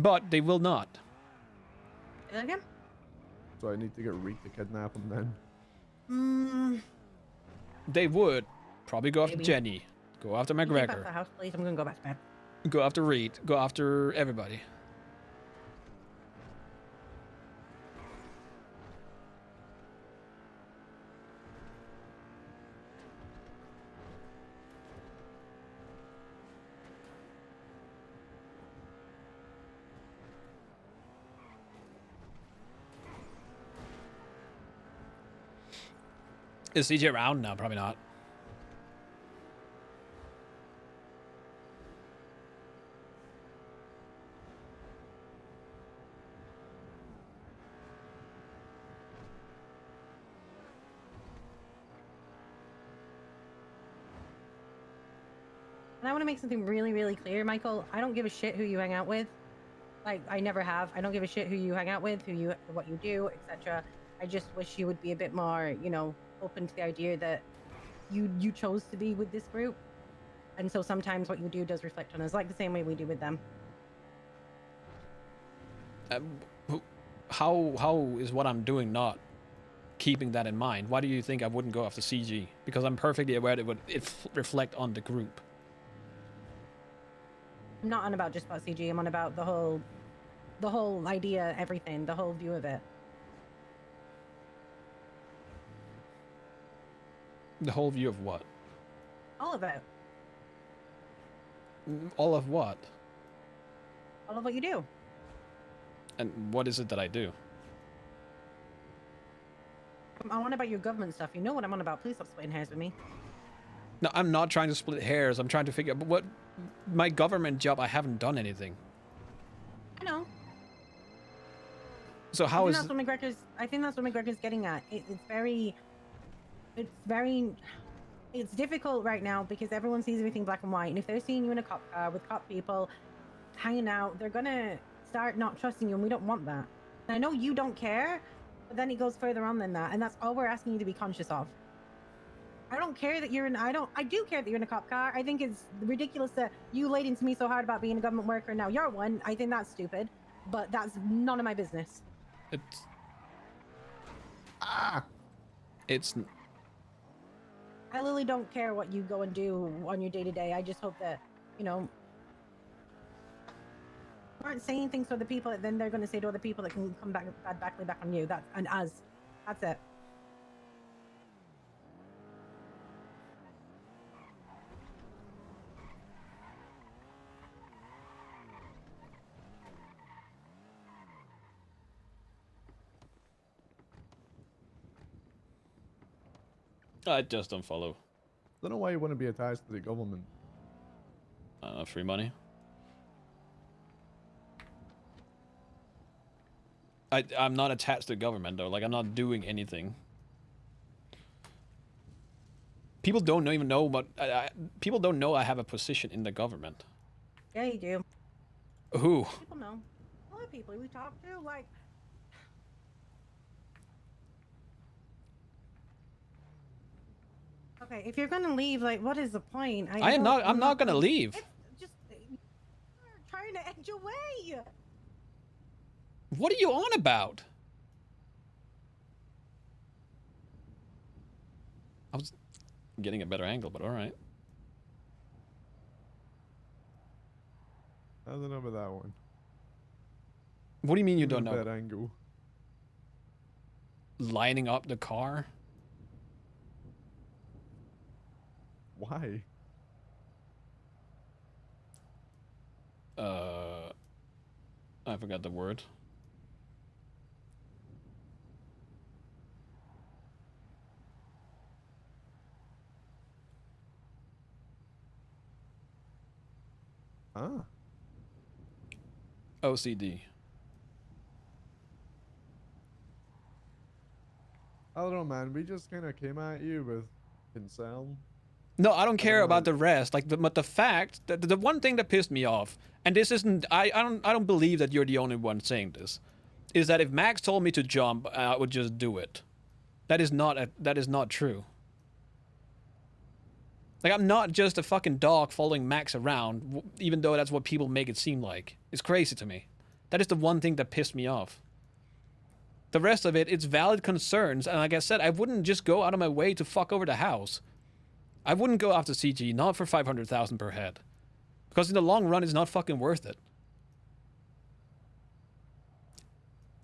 But they will not. Say that again? So I need to get Reek to kidnap him then. They would probably go after Maybe. Jenny, go after Can you get back to McGregor, the house, please? I'm gonna go back to bed. go after Reed, go after everybody. Is CJ around? No, probably not. And I want to make something really, really clear, Michael. I don't give a shit who you hang out with. Like, I never have. I don't give a shit who you hang out with, what you do, etc. I just wish you would be a bit more, you know, open to the idea that you chose to be with this group. And so sometimes what you do does reflect on us, like the same way we do with them. How is what I'm doing not keeping that in mind? Why do you think I wouldn't go after CG? Because I'm perfectly aware that it reflect on the group. I'm not on about just about CG. I'm on about the whole idea, everything, the whole view of it. The whole view of what? All of it. All of what? All of what you do. And what is it that I do? I'm on about your government stuff. You know what I'm on about. Please stop splitting hairs with me. No, I'm not trying to split hairs. I'm trying to figure out what my government job. I haven't done anything. I know. So how is? I think that's what McGregor's getting at. It's difficult right now because everyone sees everything black and white. And if they're seeing you in a cop car with cop people hanging out, they're gonna start not trusting you, and we don't want that. And I know you don't care, but then it goes further on than that, and that's all we're asking you to be conscious of. I don't care that you're in. I do care that you're in a cop car. I think it's ridiculous that you laid into me so hard about being a government worker. Now you're one. I think that's stupid, but that's none of my business. It's. I literally don't care what you go and do on your day to day. I just hope that, you know, you aren't saying things to other people that then they're going to say to other people that can come back on you. And us. That's it. I just don't follow. Don't know why you want to be attached to the government. Free money. I'm not attached to the government though. Like I'm not doing anything. People don't even know what. People don't know I have a position in the government. Yeah, you do. Who? People know. A lot of people we talk to, like. Okay, if you're gonna leave, like, what is the point? I'm not gonna leave. Just trying to edge away. What are you on about? I was getting a better angle, but all right. I don't know about that one. What do you mean you don't know? That angle. Lining up the car? Why? I forgot the word. Ah. OCD. I don't know, man. We just kind of came at you with concern. No, I don't care about the rest. Like, but the fact that the one thing that pissed me off, and this isn't, I don't believe that you're the only one saying this, is that if Max told me to jump, I would just do it. That is not true. Like, I'm not just a fucking dog following Max around, even though that's what people make it seem like. It's crazy to me. That is the one thing that pissed me off. The rest of it, it's valid concerns, and like I said, I wouldn't just go out of my way to fuck over the house. I wouldn't go after CG, not for 500,000 per head. Because in the long run, it's not fucking worth it.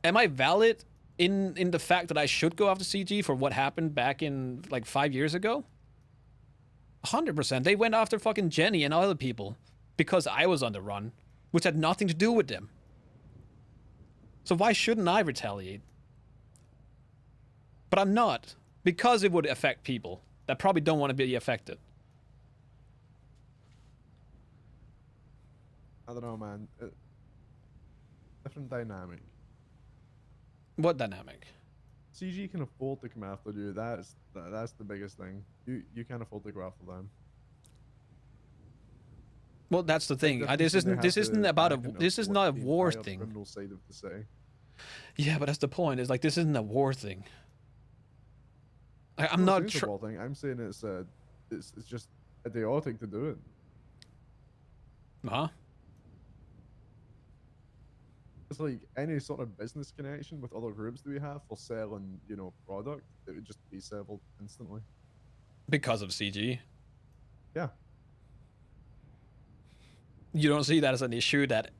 Am I valid in the fact that I should go after CG for what happened back in, like, 5 years ago? 100%. They went after fucking Jenny and other people because I was on the run, which had nothing to do with them. So why shouldn't I retaliate? But I'm not, because it would affect people that probably don't want to be affected. I don't know, man. Different dynamic. What dynamic? CG can afford to come after you. That's the biggest thing. You can't afford to go after them. Well, that's the thing. This isn't about a. This is not a war thing. Criminal side of the city. Yeah, but that's the point. Is like this isn't a war thing. I'm not. It's a war thing. I'm saying it's just idiotic to do it. Huh? It's like any sort of business connection with other groups that we have for selling, you know, product. It would just be severed instantly. Because of CG. Yeah. You don't see that as an issue that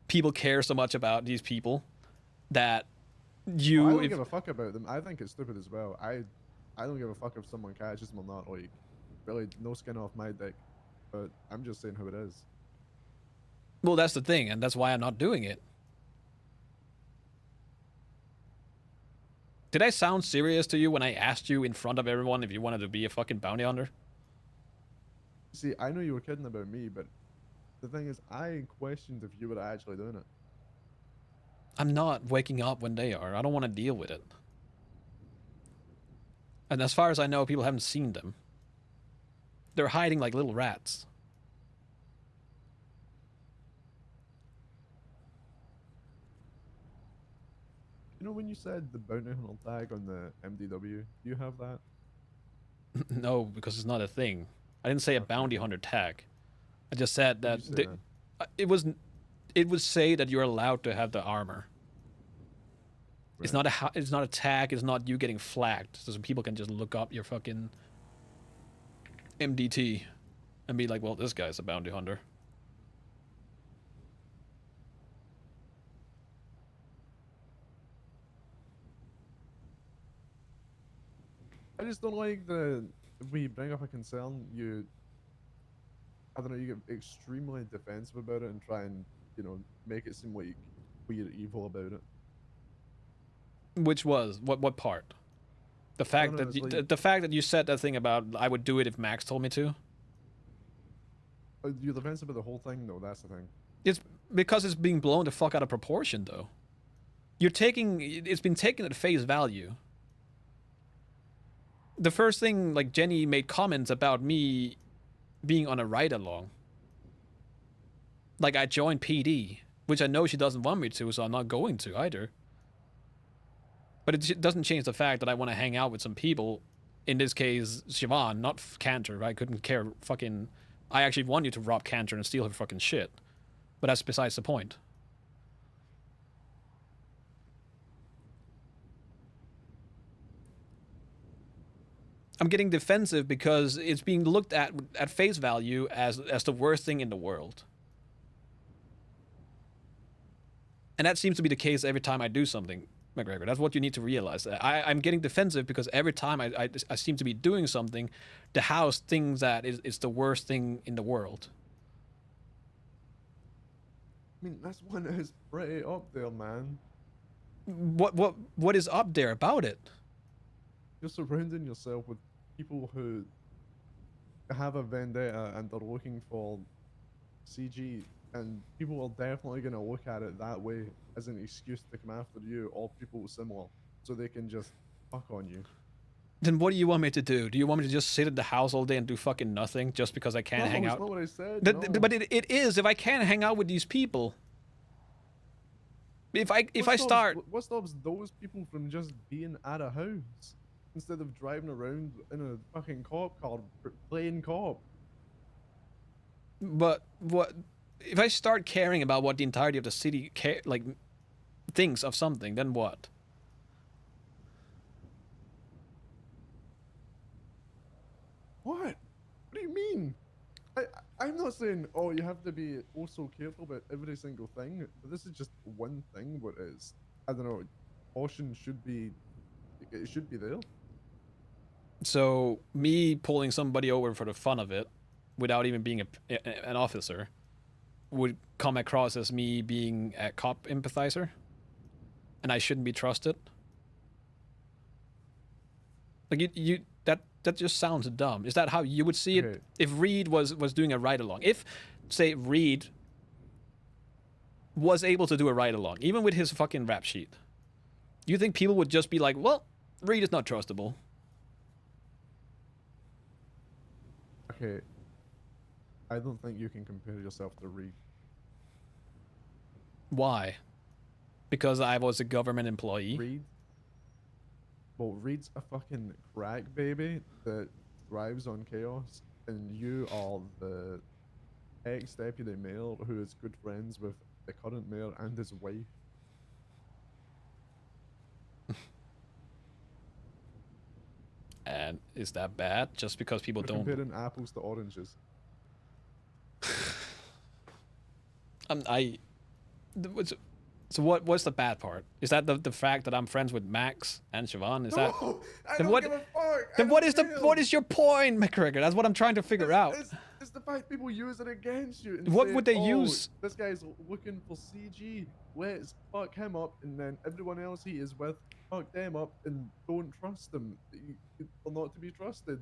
people care so much about these people that you. I don't give a fuck about them. I think it's stupid as well. I don't give a fuck if someone catches them or not. Like, really, no skin off my dick. But I'm just saying how it is. Well, that's the thing, and that's why I'm not doing it. Did I sound serious to you when I asked you in front of everyone if you wanted to be a fucking bounty hunter? See, I know you were kidding about me, but the thing is, I questioned if you were actually doing it. I'm not waking up when they are. I don't want to deal with it. And as far as I know, people haven't seen them. They're hiding like little rats. You know when you said the bounty hunter tag on the MDW, do you have that? No, because it's not a thing. I didn't say a bounty hunter tag. I just said that it would say that you're allowed to have the armor. Right. It's not a tag. It's not you getting flagged, so people can just look up your fucking MDT and be like, well, this guy's a bounty hunter. I just don't like when you bring up a concern, I don't know, you get extremely defensive about it and try and, you know, make it seem like we're evil about it. Which was what part? The fact that the fact that you said that thing about I would do it if Max told me to. You're defensive about the whole thing, though. That's the thing. It's because it's being blown the fuck out of proportion, though. It's been taken at face value. The first thing, like, Jenny made comments about me being on a ride-along. Like, I joined PD, which I know she doesn't want me to, so I'm not going to either. But it doesn't change the fact that I want to hang out with some people. In this case, Siobhan, not Cantor. I couldn't care fucking... I actually want you to rob Cantor and steal her fucking shit. But that's besides the point. I'm getting defensive because it's being looked at face value as the worst thing in the world. And that seems to be the case every time I do something, McGregor. That's what you need to realize. I'm getting defensive because every time I seem to be doing something, the house thinks that it's the worst thing in the world. I mean, that's one that is pretty up there, man. What is up there about it? You're surrounding yourself with people who have a vendetta and they're looking for CG, and people are definitely going to look at it that way as an excuse to come after you or people similar, so they can just fuck on you. Then what do you want me to do? Do you want me to just sit at the house all day and do fucking nothing just because I can't hang out? That's not what I said. But it is. If I can't hang out with these people, if I start, what stops those people from just being at a house instead of driving around in a fucking cop car playing cop? But what if I start caring about what the entirety of the city thinks of something, then what? What? What do you mean? I'm not saying, oh, you have to be also careful about every single thing, but this is just one thing what is, I don't know, caution should be, it should be there. So me pulling somebody over for the fun of it, without even being an officer, would come across as me being a cop empathizer, and I shouldn't be trusted. Like that just sounds dumb. Is that how you would see it Okay. if Reed was doing a ride along? If, say, Reed was able to do a ride along, even with his fucking rap sheet, you think people would just be like, well, Reed is not trustable? Okay. I don't think you can compare yourself to Reed. Why? Because I was a government employee? Reed? Well, Reed's a fucking crack baby that thrives on chaos, and you are the ex-deputy mayor who is good friends with the current mayor and his wife. And is that bad? Just because people We're don't... comparing apples to oranges. So what's the bad part? Is that the fact that I'm friends with Max and Siobhan? Is that... No, I Then don't what? give a fuck. Then what is your point, McGregor? That's what I'm trying to figure out. It's the fact people use it against you. And What say, would they "Oh, use? This guy's looking for CG. Let's fuck him up, and then everyone else he is with, fuck them up, and don't trust them. They're not to be trusted."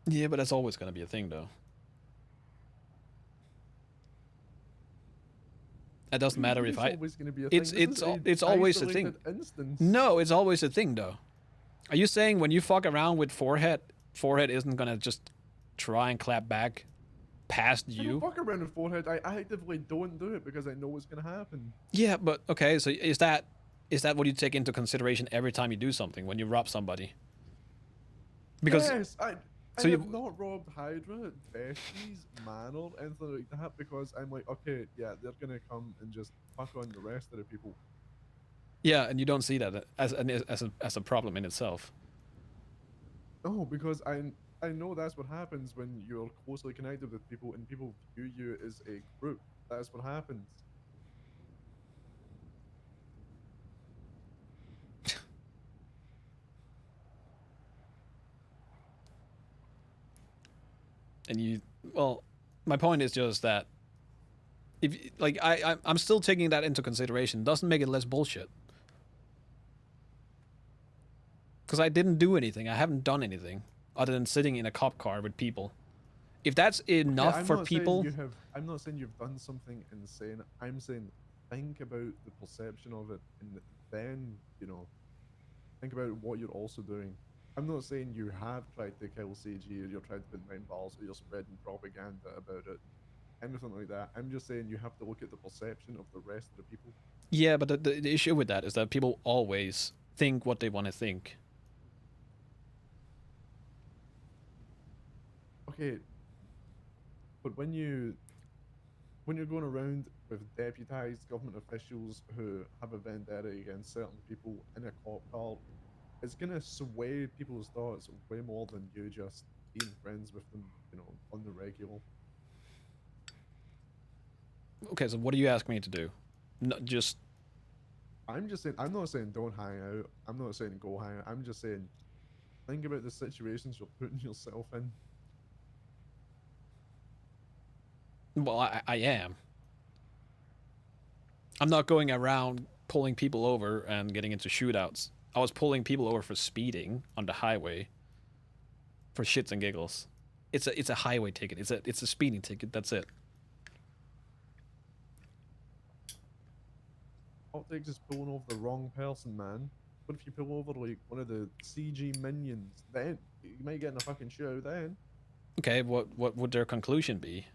Yeah, but that's always gonna be a thing, though. It doesn't matter if I... Always gonna be a It's thing. This is it's always a thing. isolated Instance. No, it's always a thing, though. Are you saying when you fuck around with Forehead isn't gonna just try and clap back past I don't you? fuck around with forehead. I actively don't do it because I know what's gonna happen. Yeah, but okay, so is that what you take into consideration every time you do something when you rob somebody? Because Yes, I So have you- not robbed Hydra, Besties, Manor, anything like that because I'm like, okay, yeah, they're gonna come and just fuck on the rest of the people. yeah, and you don't see that as a problem in itself. No, because I know that's what happens when you're closely connected with people and people view you as a group. That's what happens. And you, well, my point is just that if like I'm still taking that into consideration. Doesn't make it less bullshit. Because I didn't do anything. I haven't done anything other than sitting in a cop car with people. If that's enough I'm for not saying people, I'm not saying you've done something insane. I'm saying think about the perception of it, and then think about what you're also doing. I'm not saying you have tried to kill CG or you're trying to put nine balls or you're spreading propaganda about it, anything like that. I'm just saying you have to look at the perception of the rest of the people. yeah. But the issue with that is that people always think what they want to think. Okay, but when you're going around with deputized government officials who have a vendetta against certain people in a cop car, it's gonna sway people's thoughts way more than you just being friends with them, on the regular. Okay, so what do you ask me to do? No, just I'm just saying. I'm not saying don't hang out. I'm not saying go hang out. I'm just saying think about the situations you're putting yourself in. well, I am. I'm not going around pulling people over and getting into shootouts. I was pulling people over for speeding on the highway for shits and giggles. It's a highway ticket. It's a speeding ticket. That's it. Optics is pulling over the wrong person, man. What if you pull over like one of the CG minions? Then you might get in a fucking shootout then. Okay, what would their conclusion be?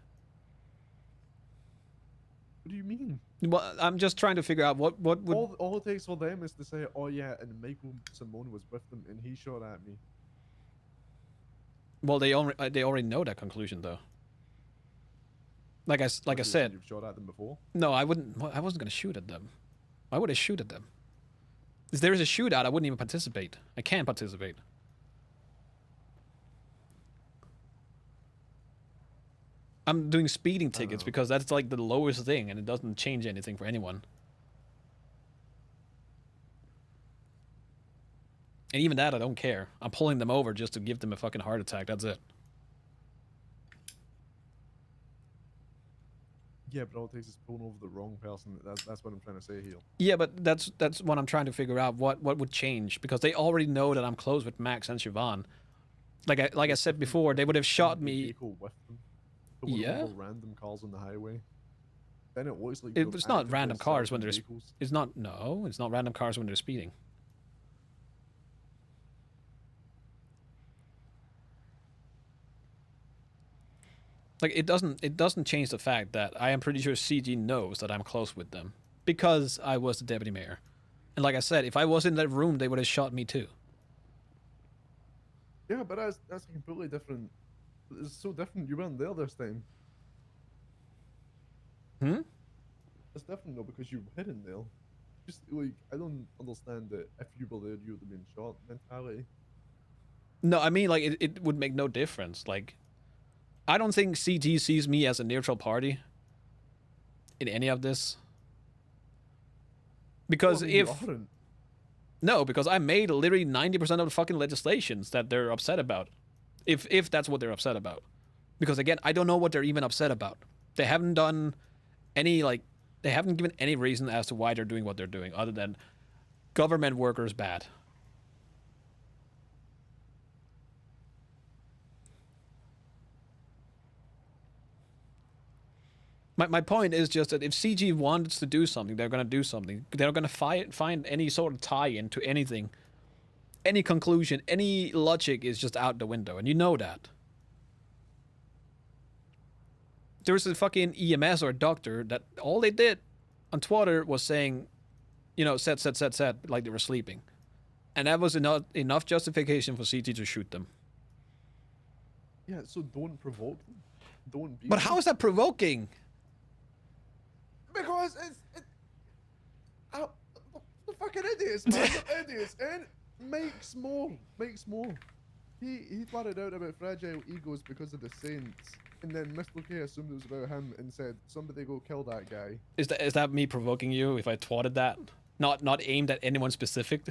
What do you mean? Well, I'm just trying to figure out what would. All it takes for them is to say, "Oh yeah," and Michael Simone was with them, and he shot at me. Well, they already know that conclusion though. Like I What, said, you've shot at them before. no, I wouldn't. I wasn't gonna shoot at them. Why would I shoot at them? If there is a shootout, I wouldn't even participate. I can't participate. I'm doing speeding tickets because that's like the lowest thing, and it doesn't change anything for anyone. And even that, I don't care. I'm pulling them over just to give them a fucking heart attack. That's it. Yeah, but all it takes is pulling over the wrong person. That's what I'm trying to say here. Yeah, but that's what I'm trying to figure out. What would change? Because they already know that I'm close with Max and Siobhan. Like I said before, they would have shot me. Vehicle with them. There were Yeah. over random cars on the highway. Then it looks like It's not random cars when there's. It's not. No, it's not random cars when they're speeding. Like it doesn't change the fact that I am pretty sure CG knows that I'm close with them because I was the deputy mayor, and like I said, if I was in that room, they would have shot me too. Yeah, but that's completely different. It's so different. You weren't there this time. Hmm. It's different though because you were hidden there. Just like I don't understand that if you were there, you would have been shot mentality. No, I mean like it would make no difference. Like, I don't think CG sees me as a neutral party in any of this. Because Well, I mean, you if aren't. no, because I made literally 90% of the fucking legislations that they're upset about. If that's what they're upset about. Because again, I don't know what they're even upset about. They haven't done any they haven't given any reason as to why they're doing what they're doing other than government workers bad. My point is just that if CG wants to do something, they're going to do something. They're going to find any sort of tie-in to anything. Any conclusion, any logic is just out the window, and you know that. There's a fucking EMS or a doctor that all they did on Twitter was saying, said, like they were sleeping. And that was enough justification for CG to shoot them. Yeah, so don't provoke them. Don't be. But how is that provoking? Because the fucking idiots, man, the idiots, and makes more. He flatted out about fragile egos because of the Saints, and then Mr. K assumed it was about him and said, "Somebody go kill that guy." Is that me provoking you if I twatted that? Not aimed at anyone specific.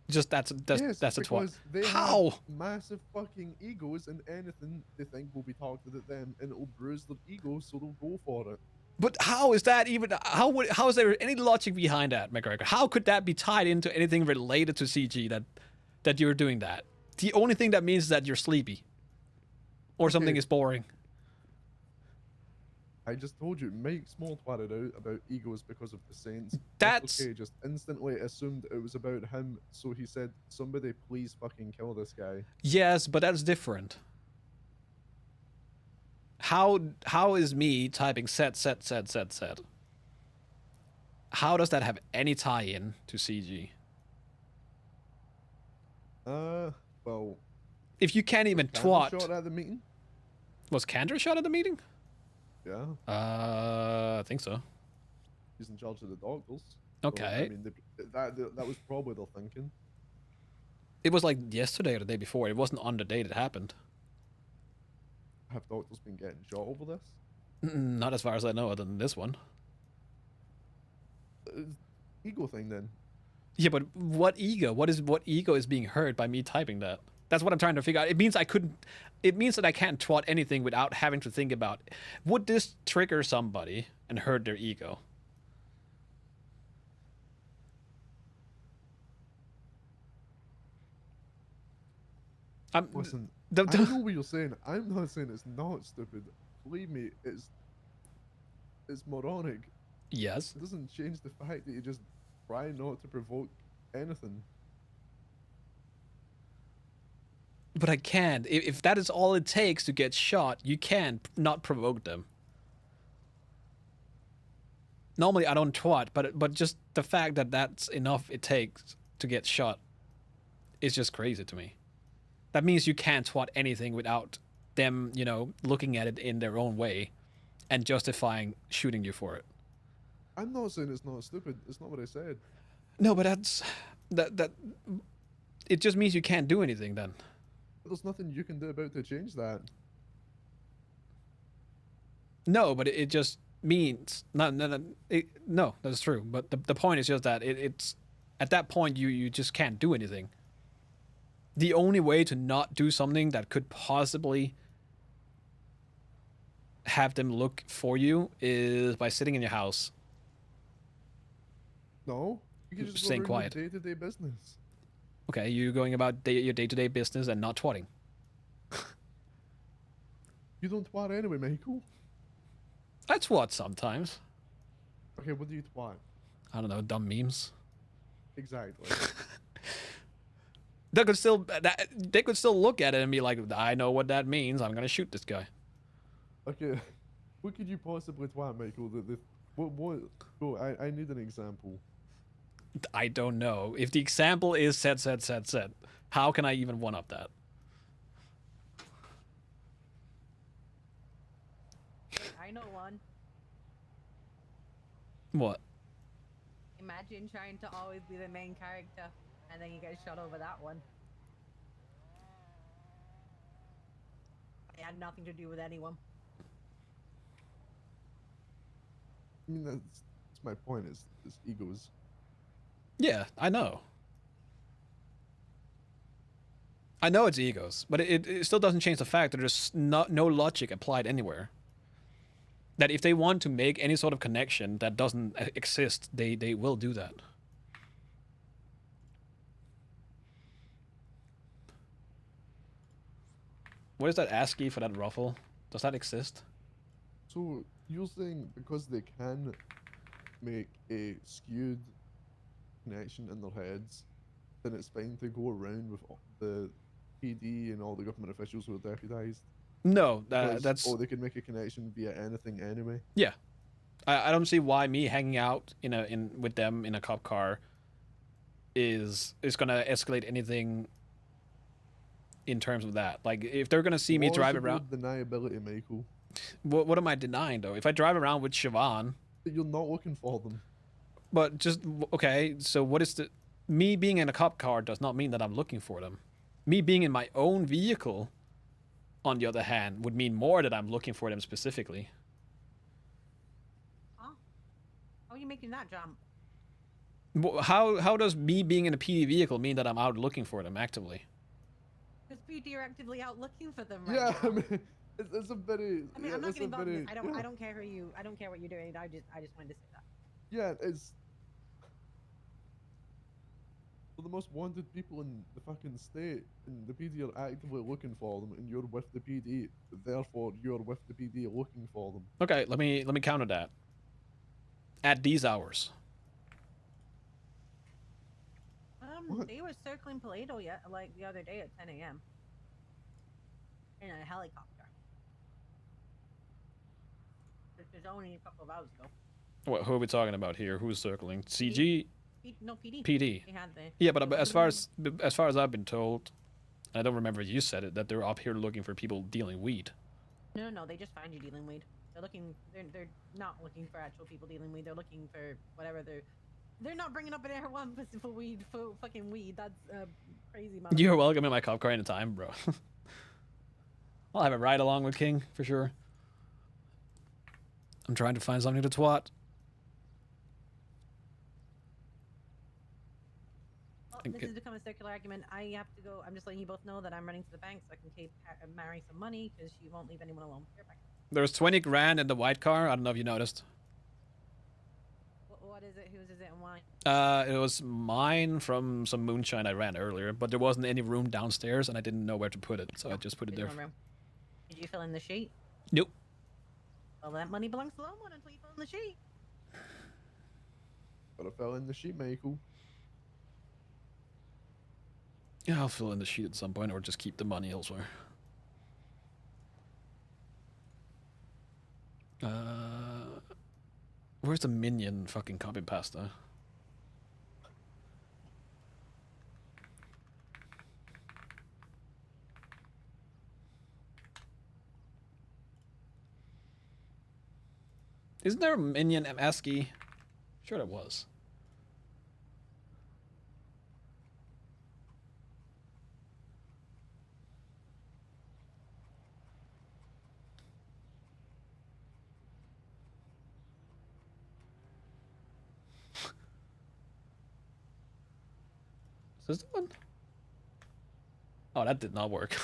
Just that's Yes, a twat. because they How? have massive fucking egos, and anything they think will be targeted at them, and it'll bruise their egos, so they'll go for it. But how is that even? How is there any logic behind that, McGregor? How could that be tied into anything related to CG that you're doing that? The only thing that means is that you're sleepy, or something Okay. is boring. I just told you, Mike Small twatted out about egos because of the Saints. That's- okay. Just instantly assumed it was about him, so he said, "Somebody please fucking kill this guy." Yes, but that's different. How is me typing set? How does that have any tie-in to CG? Well, If you can't even Cannon twat, shot at the meeting. was Cantor shot at the meeting? Yeah, I think so. he's in charge of the doctors. So, Okay. I mean, that was probably their thinking. It was like yesterday or the day before. It wasn't on the day that happened. Have doctors been getting shot over this? Not as far as I know, other than this one. Ego thing then. Yeah, but what ego? What ego is being hurt by me typing that? That's what I'm trying to figure out. It means I couldn't. It means that I can't twat anything without having to think about, would this trigger somebody and hurt their ego? Listen, the- I know what you're saying. I'm not saying it's not stupid. Believe me, it's moronic. Yes. It doesn't change the fact that you just try not to provoke anything. But I can't. If that is all it takes to get shot, you can't not provoke them. Normally I don't twat, but just the fact that that's enough it takes to get shot is just crazy to me. That means you can't twat anything without them, you know, looking at it in their own way and justifying shooting you for it. I'm not saying it's not stupid. It's not what I said. No, but that it just means you can't do anything then. There's nothing you can do about to change that. No, but it just means no, that's true. But the point is just that it's at that point you just can't do anything. The only way to not do something that could possibly have them look for you is by sitting in your house. No, you can just Staying go quiet. day to day business. Okay, you're going about your day-to-day business and not twatting. You don't twat anyway, Michael. I twat sometimes. Okay, what do you twat? I don't know, dumb memes. Exactly. They could still look at it and be like, I know what that means. I'm gonna shoot this guy. Okay, what could you possibly twat, Michael? What? Oh, I need an example. I don't know. If the example is said, how can I even one up that? I know one. What? Imagine trying to always be the main character, and then you get shot over that one. It had nothing to do with anyone. I mean, that's my point. Is egos. Yeah, I know. I know it's egos, but it still doesn't change the fact that there's no logic applied anywhere. That if they want to make any sort of connection that doesn't exist, they will do that. What is that ASCII for that ruffle? Does that exist? So you're saying because they can make a skewed connection in their heads, then it's fine to go around with the PD and all the government officials who are deputized? No, Because, that's oh, they can make a connection via anything anyway. yeah. I don't see why me hanging out with them in a cop car is gonna escalate anything in terms of that. Like if they're gonna see me drive around, Deniability, Michael. what am I denying though? If I drive around with Siobhan, That you're not looking for them. but just okay. So what is the me being in a cop car does not mean that I'm looking for them. Me being in my own vehicle, on the other hand, would mean more that I'm looking for them specifically. Huh? How are you making that jump? How does me being in a PD vehicle mean that I'm out looking for them actively? Because PD are actively out looking for them right Yeah, now. I mean, it's a very. I mean, yeah, I'm not it's getting a involved in very, this. I don't care who you. I don't care what you're doing. I just wanted to say that. Yeah, it's. They're the most wanted people in the fucking state, and the PD are actively looking for them, and you're with the PD. Therefore, you're with the PD looking for them. Okay, let me counter that. At these hours. What? They were circling Paleto like the other day at 10 a.m. in a helicopter. This was only a couple of hours ago. What, who are we talking about here? Who's circling? CG? No, PD. PD. They had the. Yeah, but as far as I've been told, I don't remember if you said it, that they're up here looking for people dealing weed. No, they just find you dealing weed. They're looking. They're not looking for actual people dealing weed. They're looking for whatever they're. They're not bringing up an Air One for weed, for fucking weed. That's crazy. You're welcome in my cop car anytime, bro. I'll have a ride along with King for sure. I'm trying to find something to twat. Well, this has become a circular argument. I have to go. I'm just letting you both know that I'm running to the bank so I can pay Mary some money because she won't leave anyone alone. You're back. There's 20 grand in the white car. I don't know if you noticed. What is it? Whose is it and why? It was mine from some moonshine I ran earlier, but there wasn't any room downstairs and I didn't know where to put it, so I just put it there. No room. Did you fill in the sheet? Nope. Well, that money belongs to someone until you fill in the sheet. Gotta fill in the sheet, Michael. Yeah, I'll fill in the sheet at some point or just keep the money elsewhere. Where's the minion fucking copy pasta? Isn't there a minion ASCII? Sure there was. Is this the one? Oh, that did not work.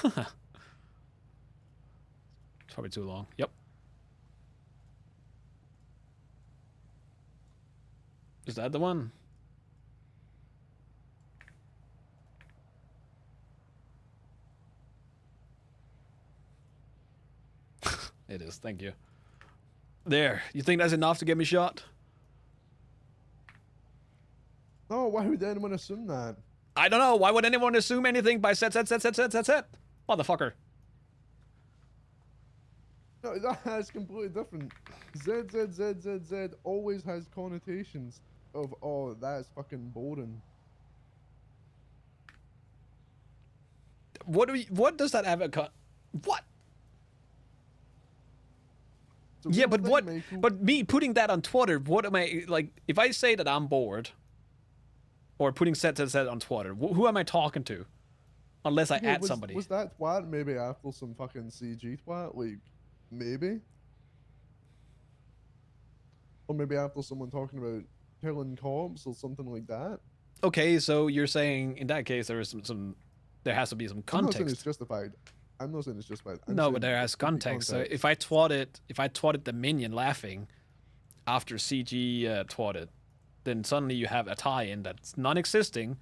It's probably too long. Yep. Is that the one? It is, thank you. There, you think that's enough to get me shot? No, why would anyone assume that? I don't know, why would anyone assume anything by set? Motherfucker. No, that's completely different. Z always has connotations of, oh, that's fucking boring. What does that have what? So Yeah, but what? Michael. But me putting that on Twitter, what am I like? If I say that I'm bored, or putting set on Twitter, who am I talking to? Unless I add somebody. Was that twat maybe after some fucking CG twat? Like, maybe? Or maybe after someone talking about killing cops or something like that? Okay, so you're saying in that case there is some there has to be some I'm not saying it's context. justified. I'm not saying it's justified. No, but there has context. So if I twatted the minion laughing after CG twatted, then suddenly you have a tie-in that's non-existing,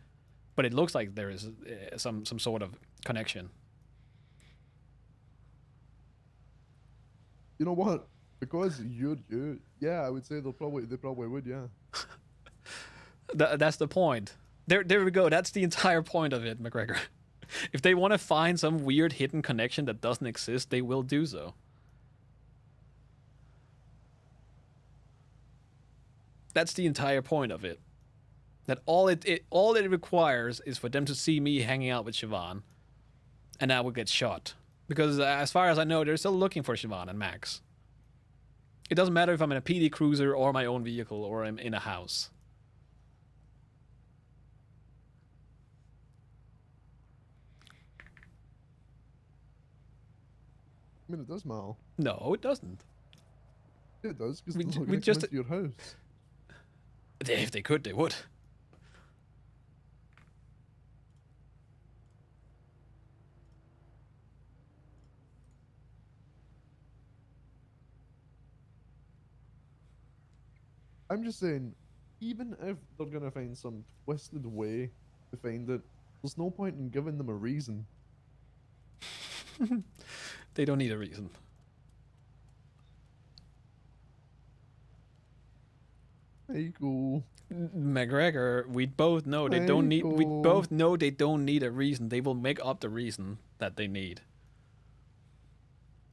but it looks like there is some sort of connection. You know what? Because you're you, yeah, I would say they probably would, yeah. That's the point. There we go. That's the entire point of it, McGregor. If they want to find some weird hidden connection that doesn't exist, they will do so. That's the entire point of it. That all it requires is for them to see me hanging out with Siobhan, and I will get shot. Because as far as I know, they're still looking for Siobhan and Max. It doesn't matter if I'm in a PD cruiser or my own vehicle or I'm in a house. I mean, it does matter. No, it doesn't. It does, because We they're not we going to just- come into your house. If they could, they would. I'm just saying, even if they're going to find some twisted way to find it, there's no point in giving them a reason. They don't need a reason. Michael. McGregor, we both know they don't need. We Michael. both know they don't need a reason. They will make up the reason that they need.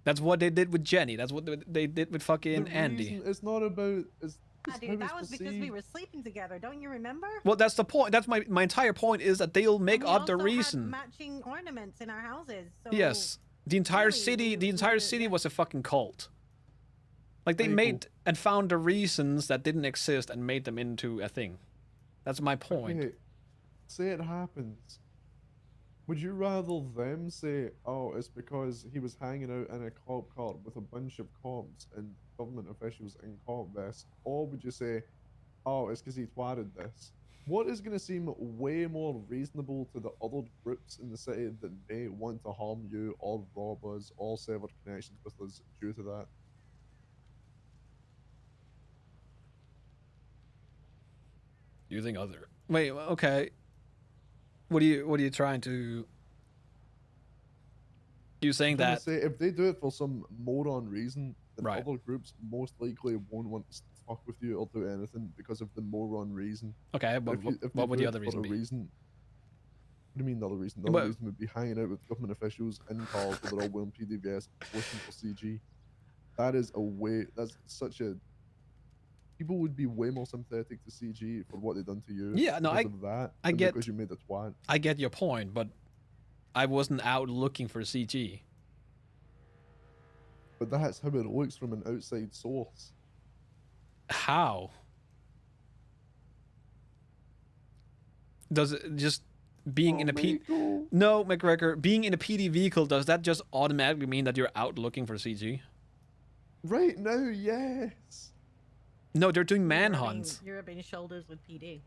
That's what they did with Jenny. That's what they did with fucking The Andy. reason, it's not about. It's Yeah, how dude, that it's was because we perceived. were sleeping together. Don't you remember? Well, that's the point. That's my entire point is that they'll make And we up the also had reason. matching ornaments in our houses. So Yes, the entire really, city. The entire city yeah. was a fucking cult. Like they Very made and found the reasons that didn't exist and made them into a thing. That's my point. Okay, say it happens. Would you rather them say, "Oh, it's because he was hanging out in a cop car with a bunch of cops and government officials in cop vests," or would you say, "Oh, it's because he twatted this"? What is going to seem way more reasonable to the other groups in the city that may want to harm you or rob us or sever connections with us due to that? Using other. Wait. Okay. What are you trying to? You saying I'm gonna that? say if they do it for some moron reason, then Right. other groups most likely won't want to fuck with you or do anything because of the moron reason. Okay. But But if what they would do the it other for reason a be? reason, what do you mean the other reason? The Well- other reason would be hanging out with government officials in cars where they're all wearing PDVS, looking for CG. That is a way. That's such a. people would be way more sympathetic to CG for what they've done to you Yeah, no, because of that I than get- because you made a twat. I get your point, but I wasn't out looking for CG. But that's how it looks from an outside source. How? Does it just being in a P? Michael. No, McGregor, being in a PD vehicle, does that just automatically mean that you're out looking for CG? Right now, yes. No, they're doing You're manhunts. rubbing shoulders with PD.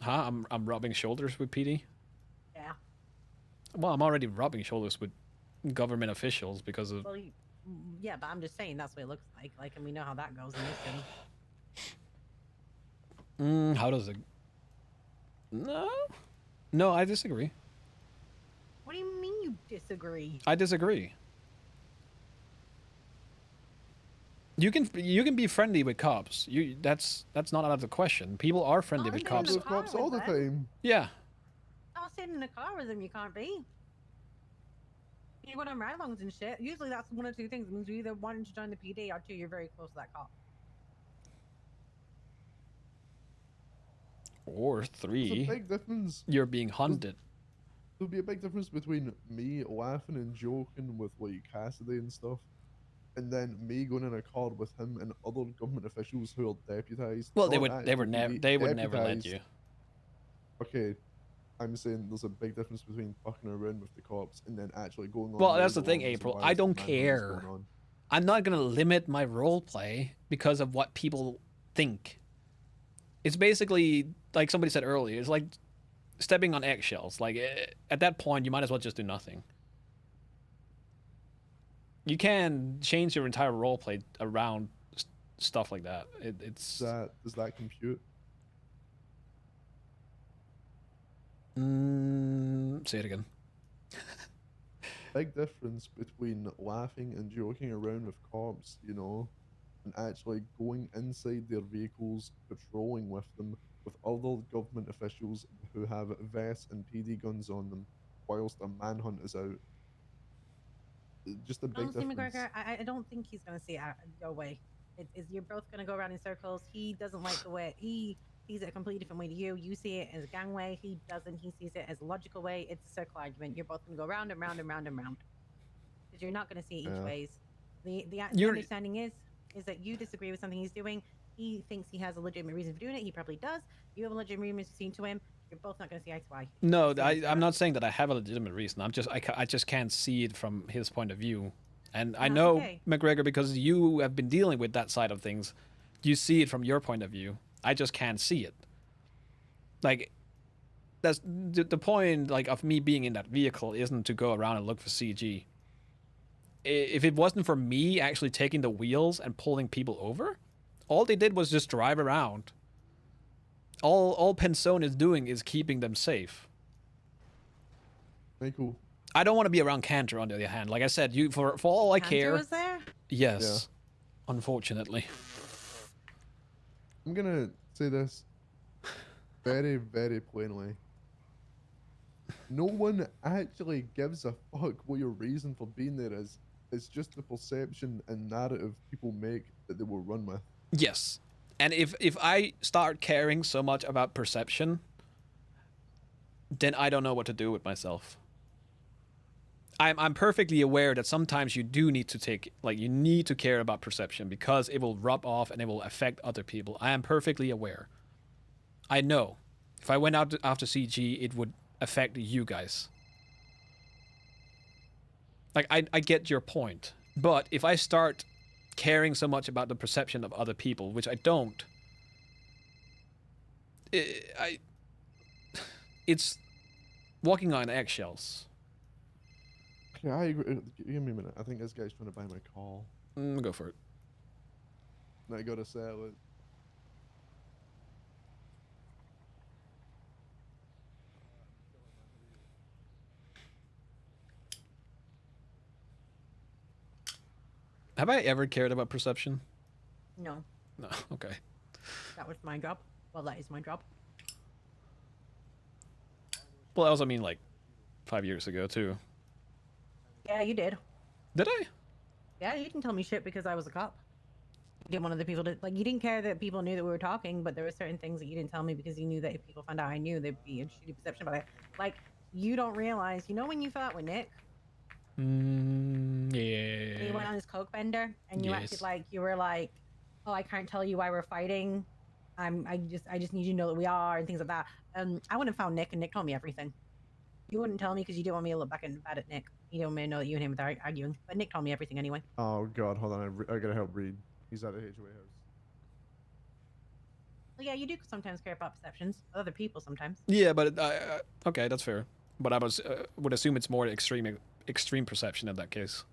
Huh? I'm rubbing shoulders with PD. Yeah. Well, I'm already rubbing shoulders with government officials because of. Well, yeah, but I'm just saying that's what it looks like. Like, and we know how that goes in this city. How does it? No, I disagree. What do you mean you disagree? I disagree. You can be friendly with cops. That's not out of the question. People are friendly with I'm cops. With cops all the time. Yeah. Not sitting in a car with them, you can't be. You go on ride-alongs and shit. Usually that's one of two things. It means you're either wanting to join the PD or two, you're very close to that cop. Or There's a 3, big difference. you're being hunted. There'll be a big difference between me laughing and joking with like Cassidy and stuff, and then me going in a car with him and other government officials who are deputized. Well, they not would actually never PD, they would never let deputised. you. Okay, I'm saying there's a big difference between fucking around with the cops and then actually going on. Well, that's the ride-alongs thing, and April. while I some don't manhunt is care. going on. I'm not gonna limit my role play because of what people think. It's basically like somebody said earlier. It's like stepping on eggshells. Like at that point, you might as well just do nothing. You can change your entire role play around stuff like that. It's Does that compute? say it again. Big difference between laughing and joking around with cops, you know, and actually going inside their vehicles, patrolling with them, with other government officials who have vests and PD guns on them, whilst a manhunt is out. Just a big Honestly, difference. McGregor, I don't think he's going to see it your way. You're both going to go around in circles. He doesn't like the way he sees it a completely different way to you. You see it as a gangway. He doesn't. He sees it as a logical way. It's a circle argument. You're both going to go round and round and round and round because you're not going to see it each Yeah. ways. The You're- understanding is that you disagree with something he's doing. He thinks he has a legitimate reason for doing it. He probably does. You have a legitimate reason to him. You're both not going to see eye to eye. No, It's simple as I'm that. not saying that I have a legitimate reason. I just can't see it from his point of view. And I That's know, okay. McGregor, because you have been dealing with that side of things, you see it from your point of view. I just can't see it. Like, that's the point, like, of me being in that vehicle isn't to go around and look for CG. If it wasn't for me actually taking the wheels and pulling people over, all they did was just drive around. All Pensone is doing is keeping them safe. Michael, I don't want to be around Cantor on the other hand. Like I said, you for all I Cantor care. was there? Yes. Unfortunately. I'm gonna say this very, very plainly. No one actually gives a fuck what your reason for being there is. It's just the perception and narrative people make that they will run with. Yes. And if I start caring so much about perception, then I don't know what to do with myself. I'm perfectly aware that sometimes you do need to you need to care about perception because it will rub off and it will affect other people. I am perfectly aware. I know. If I went out after CG, it would affect you guys. Like, I get your point. But if I start caring so much about the perception of other people, which I don't, it's walking on eggshells. Okay, I agree. Give me a minute. I think this guy's trying to buy my call. Go for it. I gotta sell it. Have I ever cared about perception? No, No. Okay. that was my job. Well, that is my job. Well, I also mean like 5 years ago too. Yeah, you did. Did I? Yeah, you didn't tell me shit because I was a cop. You didn't want other people to like. You didn't care that people knew that we were talking, but there were certain things that you didn't tell me because you knew that if people found out I knew, there'd be a shitty perception about it. Like you don't realize. You know when you fell out with Nick, and he went Yeah. on his coke bender, and you acted Yes. like you were like, "Oh, I can't tell you why we're fighting. I just need you to know that we are," and things like that. I wouldn't have found Nick, and Nick told me everything. You wouldn't tell me because you didn't want me to look back and bad at Nick. You didn't want me to know that you and him were arguing. But Nick told me everything anyway. Oh god, hold on. I gotta help Reed. He's at the HOA house. Well, yeah, you do sometimes care about perceptions of other people sometimes. Yeah, but okay, that's fair. But I would assume it's more extreme perception in that case.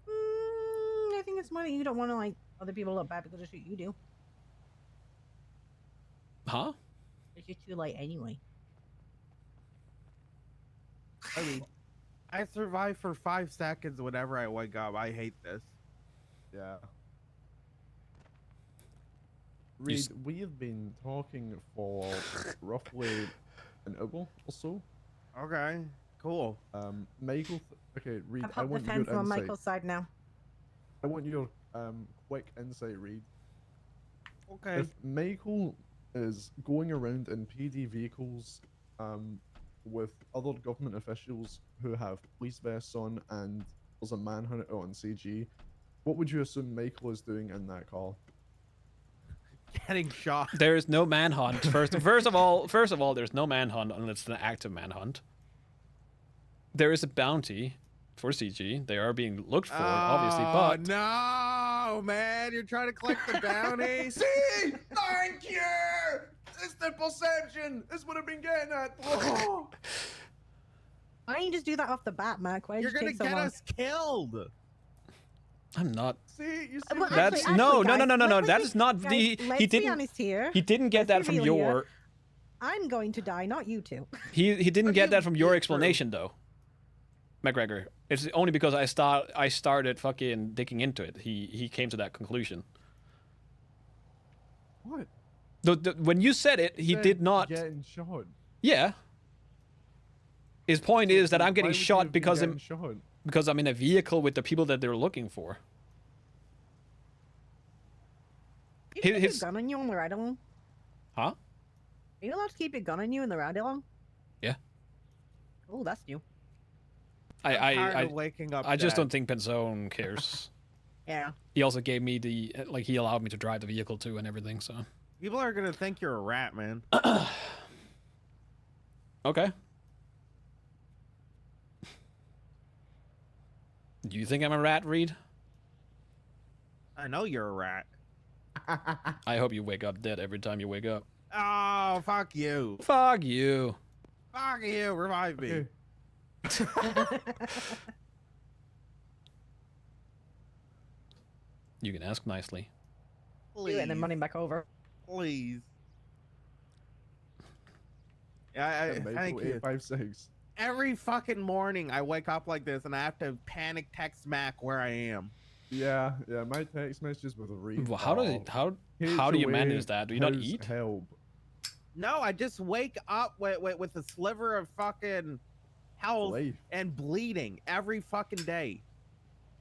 I think it's more that you don't want to like other people look bad because of shit you do. Huh? It's just too late anyway. I mean, I survive for 5 seconds whenever I wake up. I hate this. Yeah. Reed, we have been talking for roughly an hour or so. Okay, cool. Michael, okay, Reed, I've I hopped the want your fence on insight. Michael's side now. I want your quick insight, Reed. Okay. If Michael is going around in PD vehicles with other government officials who have police vests on and there's a manhunt on CG, what would you assume Michael is doing in that car? Getting shot. There is no manhunt. First of all, there's no manhunt unless it's an active manhunt. There is a bounty for CG. They are being looked for, obviously, but no, man, you're trying to collect the bounty. See? Thank you! It's the perception! This would have been getting at. Oh. Why don't you just do that off the bat, Mac? Why You're did you gonna take so get long? us killed. I'm not. See, you see. Well, That's actually, no. guys, That let's is be- not guys, the. let's He be didn't. honest here. He didn't get that Let's be from real here. your. I'm going to die, not you two. He didn't But get you that from your did, explanation though. McGregor. It's only because I started fucking digging into it. He came to that conclusion. What? When you said it, he Said did not. Getting shot. Yeah. His point is that I'm Why getting would you shot have been because getting shot? I'm in a vehicle with the people that they're looking for. You can keep His- your gun on you on the ride along. Huh? Are you allowed to keep your gun on you in the ride along? Yeah. Oh, that's new. I'm tired I of waking up. I just dead. don't think Penzone cares. Yeah. He also gave me he allowed me to drive the vehicle too and everything, so. People are gonna think you're a rat, man. Okay. Do you think I'm a rat, Reed? I know you're a rat. I hope you wake up dead every time you wake up. Oh, fuck you. Fuck you. Fuck you. Revive me. Okay. You can ask nicely. Do it and then Please. running back over. Please. Yeah, Michael, thank you. 856. Every fucking morning I wake up like this and I have to panic text Mac where I am. Yeah, my text messages with a Reed. Well, how do you HOA manage that? Do you not house eat? Help. No, I just wake up with a sliver of fucking health Life. and bleeding every fucking day.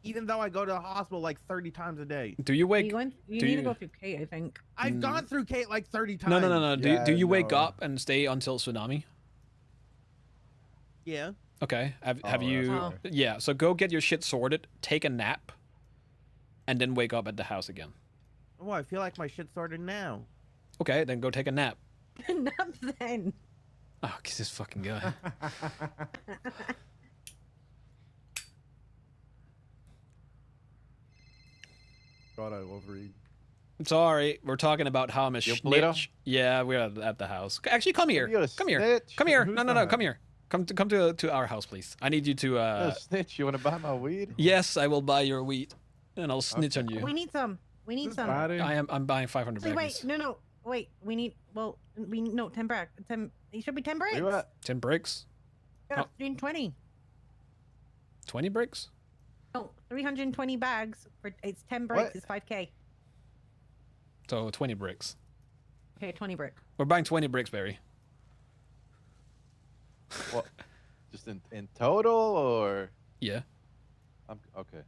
Even though I go to the hospital like 30 times a day. Do you You, wake? going, you do need you- to go through Kate, I think. I've gone through Kate like 30 times. No. Do Yeah, you wake no. up and stay until tsunami? Yeah. Okay. Have Oh, you? that's Oh. okay. Yeah. So go get your shit sorted, take a nap, and then wake up at the house again. Oh, I feel like my shit's sorted now. Okay, then go take a nap. Nap then. Oh, kiss this fucking guy. God, I love Reed. Sorry, we're talking about how I'm a You Polito? snitch. Yeah, we're at the house. Actually, come here. You're a Come here. snitch. Come here. Who's No, that? come here. Come to our house, please. I need you to. You're a snitch. You want to buy my weed? Yes, I will buy your weed, and I'll snitch on you. We need some. We need This some. Barry? I'm buying 500 Actually, bags. wait, no. Wait, we need. Well, we no 10 bricks. 10. It should be 10 bricks. Where you at? 10 bricks. Yeah, Oh. 320. 20 bricks. No, 320 bags for it's 10 bricks. What? It's 5K. So 20 bricks. Okay, 20 brick. We're buying 20 bricks, Barry. What? Just in total, or Yeah. I'm okay.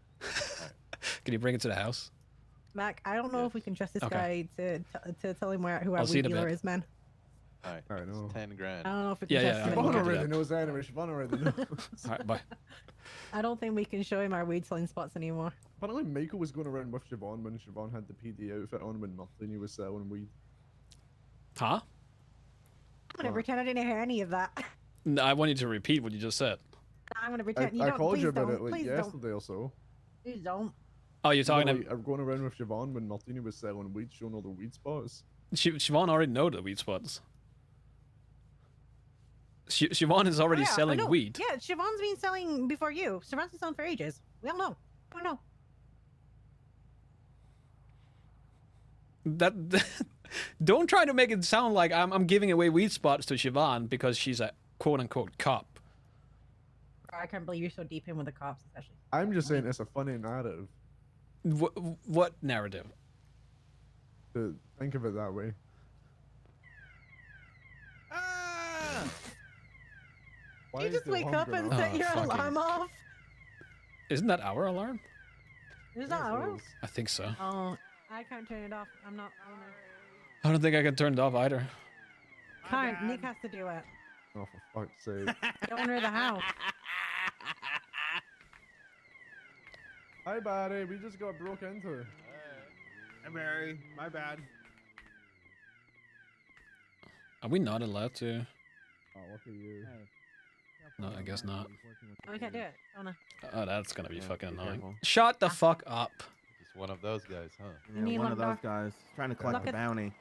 Can you bring it to the house? Mac, I don't know if we can trust this Okay. guy to tell him who our I'll see weed in a dealer bit. is, man. All right, I it's know. 10 grand. I don't know if we can Yeah, trust yeah, him I'll Siobhan look anymore. into already that. knows anyway. Siobhan already knows. All right, bye. I don't think we can show him our weed selling spots anymore. Apparently, Michael was going around with Siobhan when Siobhan had the PD outfit on when Martini was selling weed. Huh? I'm gonna What? pretend I didn't hear any of that. No, I want you to repeat what you just said. I'm gonna pretend you I don't. called Please you about don't. it like Please don't. yesterday or so. Please don't. Oh, you're talking Like, about I'm going around with Siobhan when Martini was selling weed, showing all the weed spots. Siobhan already know the weed spots. Siobhan is already Oh, yeah, I selling know. weed. Yeah, Siobhan's been selling before you. Siobhan's been selling for ages. We all know. We all know. That don't try to make it sound like I'm giving away weed spots to Siobhan because she's a quote unquote cop. I can't believe you're so deep in with the cops, especially. I'm just saying it's a funny narrative What narrative? to think of it that way. Ah! Why You is just the wake alarm up going and off? set your fucking- alarm off. Isn't that our alarm? Is that Yes, it ours? is. I think so. Oh, I can't turn it off. I'm not owner. I don't think I can turn it off either. Can't. bad. Nick has to do it. Oh, for fuck's sake. The owner of the house. Hi, Barry. We just got broke into. Hey, Barry, my bad. Are we not allowed to? Oh, look at you. No, I guess not. Oh, we can't do it. Owner. Oh, that's gonna be Yeah, fucking be annoying. careful. Shut the fuck up. Just one of those guys, huh? You need one one of those door. guys trying to collect Look the at- bounty.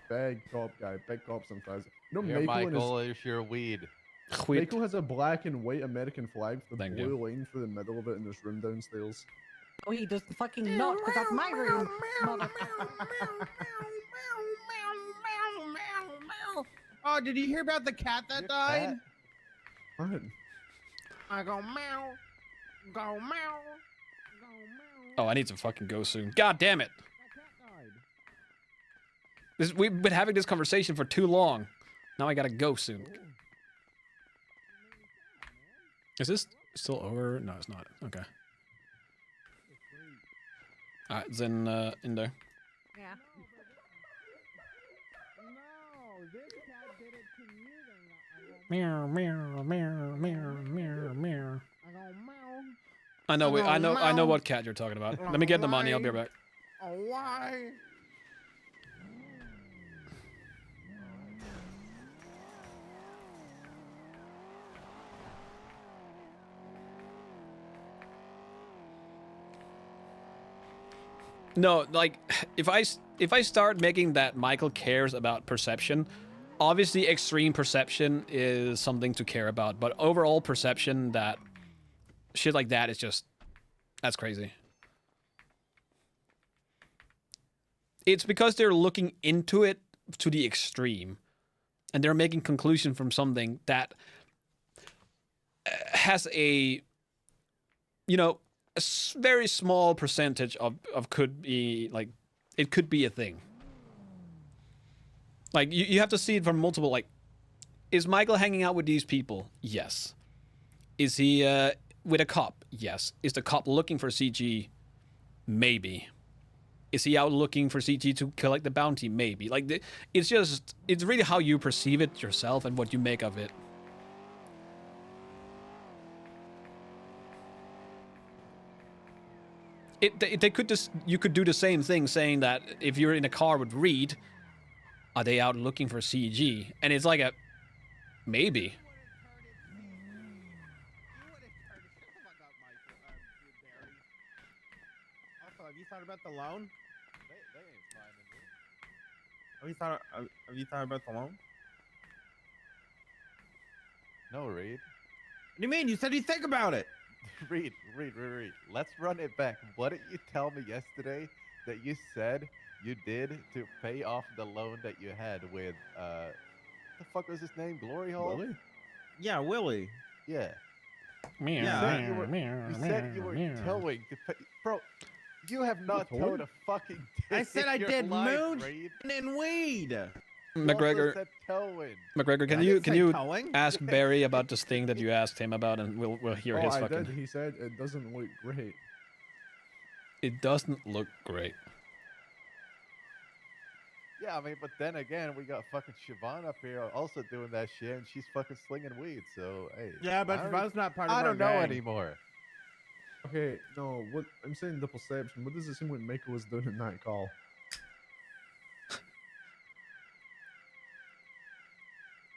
Big cop guy. Big cop sometimes. You know, Here, Michael, Michael, here's your weed. Quit. Michael has a black and white American flag with a Thank blue you. line through the middle of it in this room downstairs. Oh, he does fucking not, because that's my room. Oh, did you hear about the cat that Your died? cat? What? I go meow, go meow, go meow. Oh, I need to fucking go soon. God damn it. That cat died. We've been having this conversation for too long. Now I gotta go soon. Is this still over? No, it's not. Okay. Alright, then in there. Yeah. No, this cat did it to you. Meow, meow, meow, meow, meow, meow. I go meow. I know, Oh, I know meow. what cat you're talking about. Let me get the money. I'll be Why? right back. Oh, why? No, like if I start making that Michael cares about perception, obviously extreme perception is something to care about, but overall perception, that shit like that is just, that's crazy. It's because they're looking into it to the extreme, and they're making conclusion from something that has a, you know, a very small percentage of could be, like, it could be a thing. Like, you have to see it from multiple, like, is Michael hanging out with these people? Yes. Is he with a cop? Yes. Is the cop looking for CG? Maybe. Is he out looking for CG to collect the bounty? Maybe. Like, it's just, it's really how you perceive it yourself and what you make of it. They could just, you could do the same thing, saying that if you're in a car with Reed, are they out looking for CG? And it's like a, maybe. Also, have you thought about the loan? They ain't finding me. Have you thought about the loan? No, Reed. What do you mean? You said you think about it. Reed. Let's run it back. What did you tell me yesterday that you said you did to pay off the loan that you had with, the fuck was his name? Glory Hole? Really? Yeah, Willie. Yeah. Meow, Yeah. said you said you were towing to pay. Bro, you have not towing? towed a fucking dick I said in I your did life, moon Reed. and weed. You also McGregor, said towing. McGregor, can I you didn't say towing. ask Barry about this thing that you asked him about, and we'll hear Oh, his I fucking. did. He said it doesn't look great. It doesn't look great. Yeah, I mean, but then again, we got fucking Siobhan up here also doing that shit, and she's fucking slinging weed. So hey, Yeah, but I don't, Siobhan's not part of I our don't know gang. anymore. Okay, no, what I'm saying the perception. What does it seem like Michael was doing in that call?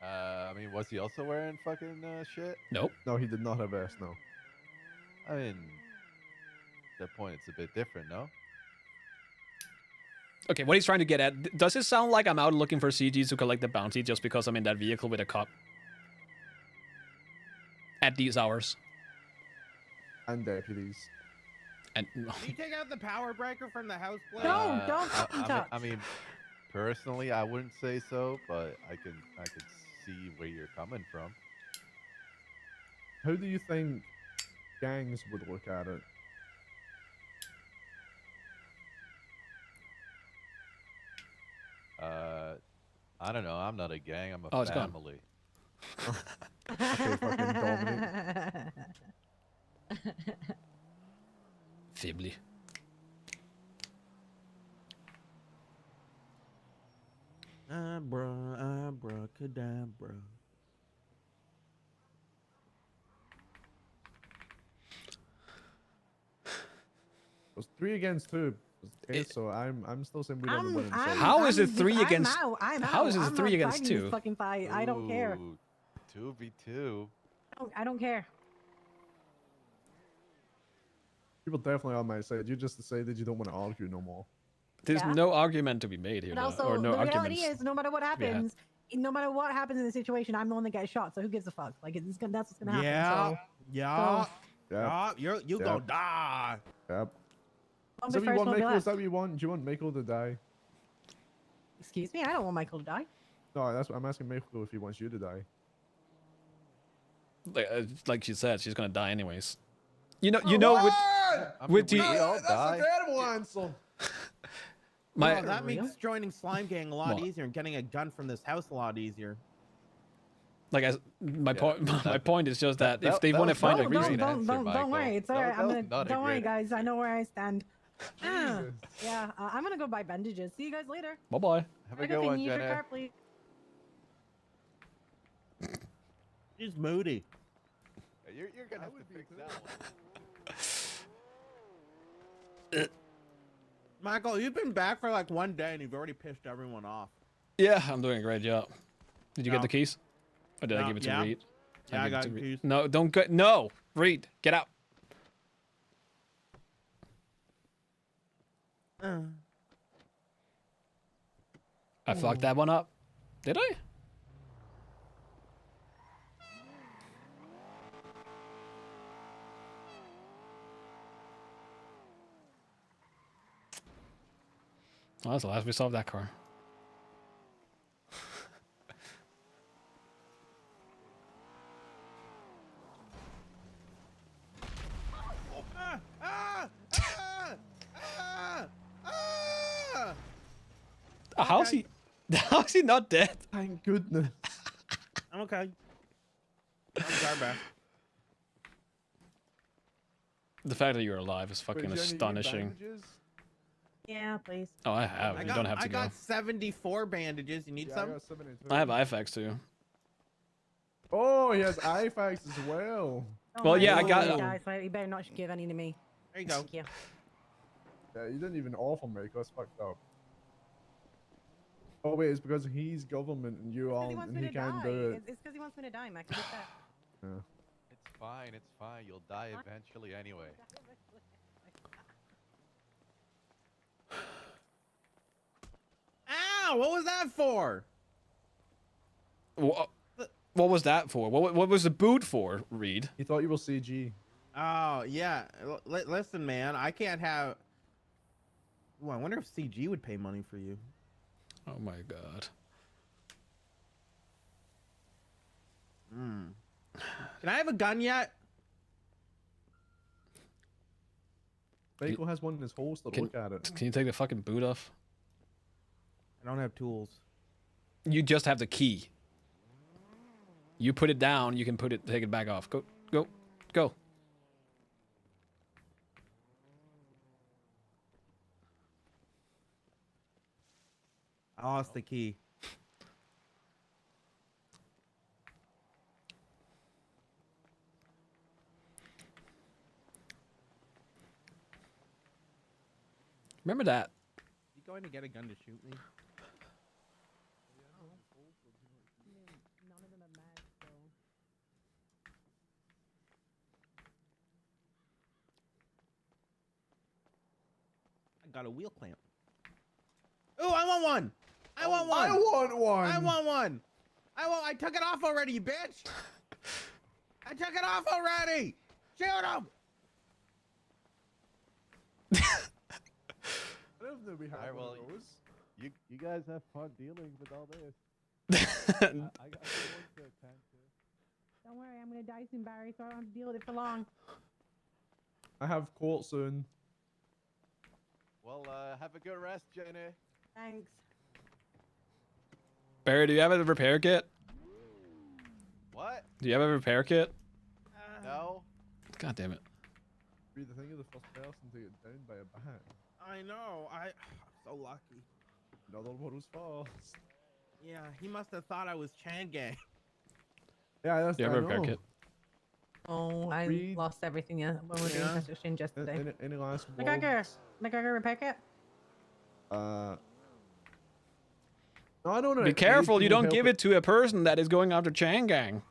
I mean, was he also wearing fucking shit? Nope. No, he did not have S. No. I mean, at that point, it's a bit different, no? Okay, what he's trying to get at, does it sound like I'm out looking for CGs to collect the bounty just because I'm in that vehicle with a cop? At these hours. And deputies. And Did you take out the power breaker from the house plate? No, don't I, fucking I mean, touch. I mean, personally, I wouldn't say so, but I could see where you're coming from. How do you think gangs would look at it? I don't know. I'm not a gang. I'm a Oh, it's gone. family. Okay, fucking Dominic. Fibly. Abracadabra. It was 3 against 2. Okay, so I'm still saying we don't know what I'm saying. How is it 3 against- I'm how out. is it I'm 3 not against fighting this 2? fucking fight. I don't care. Ooh, 2v2. I don't care. People definitely on my side. You just decided you don't want to argue no more. There's Yeah. no argument to be made here, But though, also, or no the reality arguments. is, no matter what happens, no matter what happens in the situation, I'm the one that gets shot. So who gives a fuck? Like, that's what's gonna happen. Yeah, So, yeah, so yeah. You Yep. gonna die. Yep. don't Is be that what you first, want, won't be Michael? Is last. that what you want? Do you want Michael to die? Excuse me, I don't want Michael to die. No, that's what I'm asking Michael if he wants you to die. Like she said, she's gonna die anyways. You know, with I mean, With we the- all That's die. a terrible answer. my Oh, that Real? makes joining Slime Gang a lot What? easier and getting a gun from this house a lot easier. like as my Yeah, point, my that- point is just that, if that- they that want to was find not a a reason, great answer, don't worry. Michael. It's alright. That was not a Don't worry, great guys. I know where I stand. Jesus. Yeah, I'm gonna go buy bandages. See you guys later. bye bye. Have a good one, Use your Jenna. car, please. She's moody. You're gonna have to fix that one. Michael, you've been back for like 1 day and you've already pissed everyone off. Yeah, I'm doing a great job. Did you No. get the keys? Or did I No, give it to yeah. Reed? Yeah, I give it got to the Reed. keys. No, don't go. No, Reed, get out. I fucked that one up. Did I? Well, that's the last we saw of that car. Ah, ah, ah, ah, ah. How's he? How's he not dead? Thank goodness. I'm okay. I'm Garback. The fact that you're alive is fucking Wait, Jenny, you astonishing. bandages? Yeah, please. Oh, I have. You don't have to I go. got 74 bandages. You need Yeah, some? I got 72. I have IFAX too. Oh, he has IFAX as well. Don't Well, worry, yeah, I don't got- worry, guys. So you better not give any to me. There you go. Thank you. Yeah, you didn't even offer me. That's fucked up. Oh wait, it's because he's government and you Because aren't, he wants and me he to can't die. do it. It's because he wants me to die, Max. It's that. Yeah. It's fine. It's fine. You'll die eventually anyway. Ow! What was that for? What was that for? What was the boot for, Reed? He thought you were CG. Oh, yeah. Listen, man. I can't have... Ooh, I wonder if CG would pay money for you. Oh my god. Can I have a gun yet? Michael has one in his holster. Can- Look at it. Can you take the fucking boot off? I don't have tools. You just have the key. You put it down, you can take it back off. Go. Oh, it's the key. Remember that? You going to get a gun to shoot me? None of them are mad, so. I got a wheel clamp. Oh, I want one. I want one. I want one. I want one. I took it off already, you bitch. I took it off already. Shoot him. I don't know we have Alright, one well, of those. You guys have fun dealing with all this. I got the one to attend to. Don't worry, I'm gonna die soon, Barry, so I don't have to deal with it for long. I have court soon. Well, have a good rest, Jenny. Thanks. Barry, do you have a repair kit? What? Do you have a repair kit? No. God damn it. Be the thing of the first person to get down by a bat. I know. I'm so lucky. Another one was fast. Yeah, he must have thought I was Chan Gang. Yeah, that's Do you have I a repair know. kit? Oh, I Read- lost everything when we were doing Yeah. test exchange yesterday. Any last McGregor, words? McGregor repair kit? No, I don't know. Be careful, you don't give it to a person that is going after Changang.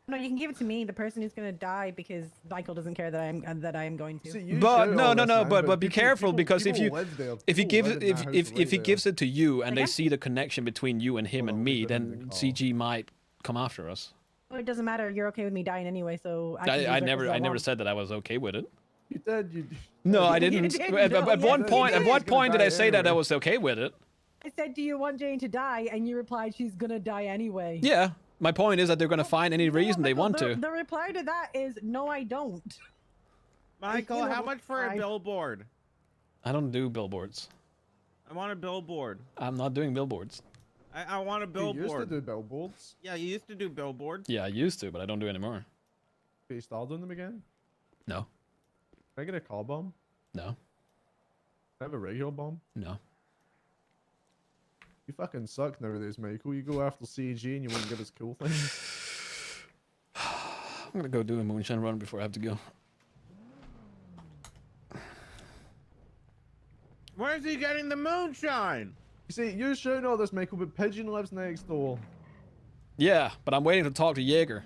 No, you can give it to me, the person who's gonna die because Michael doesn't care that I am going to. See, you But shout no, all no, this, no. man, But be careful because if people you live there. if he People gives live it in that house if right he there. gives it to you and they Yeah. see the connection between you and him Hold and on, me, leave it in then the car. CG might come after us. Oh, it doesn't matter. You're okay with me dying anyway, so I can do I as never much as I never want. said that I was okay with it. You did. You. No, I You didn't. did, At no, one yes, point, you at did. what He's gonna point did I die say that I anyway. was okay with it? I said, "Do you want Jane to die?" And you replied, "She's gonna die anyway." Yeah. My point is that they're gonna find any No, reason they Michael, want the, to. The reply to that is, "No, I don't." Michael, You know, how much for a I- billboard? I don't do billboards. I want a billboard. I'm not doing billboards. I want a You used to billboard. do billboards. Yeah, you used to do billboards. Yeah, I used to, but I don't do anymore. Can you start doing them again? No. Can I get a car bomb? No. Can I have a regular bomb? No. You fucking suck nowadays, Michael. You go after CG and you won't give us cool things. I'm gonna go do a moonshine run before I have to go. Where's he getting the moonshine? You see, you're shouting all this, Michael, but Pigeon lives next door. Yeah, but I'm waiting to talk to Jaeger.